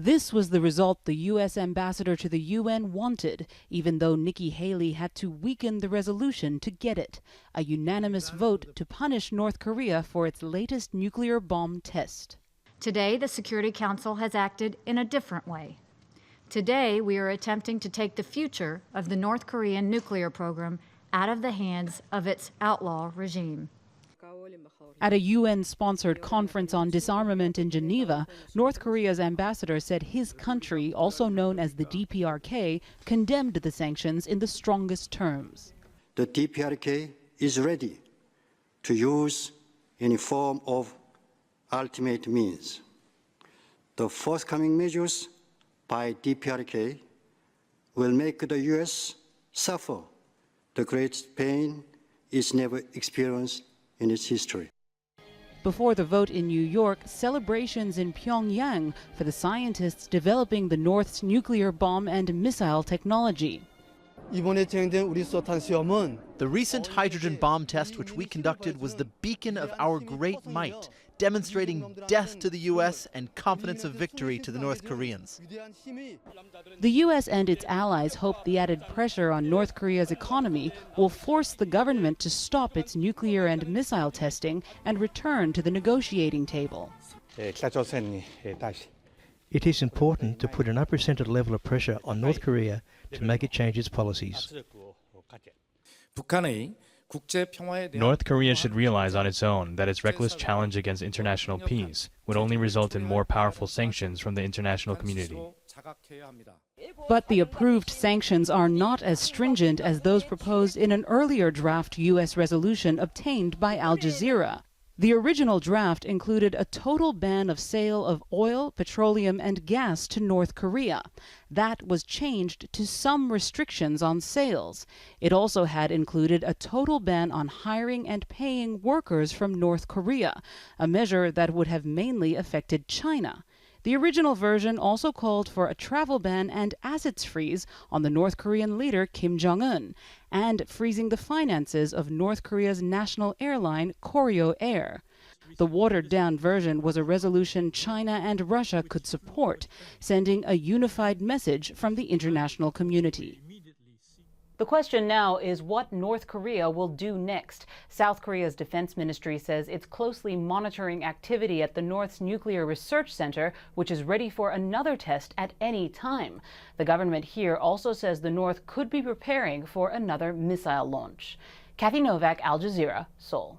This was the result the U.S. ambassador to the UN wanted, even though Nikki Haley had to weaken the resolution to get it, a unanimous vote to punish North Korea for its latest nuclear bomb test. Today, the Security Council has acted in a different way. Today, we are attempting to take the future of the North Korean nuclear program out of the hands of its outlaw regime. At a UN-sponsored conference on disarmament in Geneva, North Korea's ambassador said his country, also known as the DPRK, condemned the sanctions in the strongest terms. The DPRK is ready to use any form of ultimate means. The forthcoming measures by DPRK will make the U.S. suffer the greatest pain it's never experienced in its history. Before the vote in New York, celebrations in Pyongyang for the scientists developing the North's nuclear bomb and missile technology. The recent hydrogen bomb test which we conducted was the beacon of our great might, demonstrating death to the U.S. and confidence of victory to the North Koreans. The U.S. and its allies hope the added pressure on North Korea's economy will force the government to stop its nuclear and missile testing and return to the negotiating table. It is important to put an unprecedented level of pressure on North Korea to make it change its policies. North Korea should realize on its own that its reckless challenge against international peace would only result in more powerful sanctions from the international community. But the approved sanctions are not as stringent as those proposed in an earlier draft U.S. resolution obtained by Al Jazeera. The original draft included a total ban of sale of oil, petroleum, and gas to North Korea. That was changed to some restrictions on sales. It also had included a total ban on hiring and paying workers from North Korea, a measure that would have mainly affected China. The original version also called for a travel ban and assets freeze on the North Korean leader Kim Jong-un, and freezing the finances of North Korea's national airline Koryo Air. The watered-down version was a resolution China and Russia could support, sending a unified message from the international community. The question now is what North Korea will do next. South Korea's defense ministry says it's closely monitoring activity at the North's nuclear research center, which is ready for another test at any time. The government here also says the North could be preparing for another missile launch. Kathy Novak, Al Jazeera, Seoul.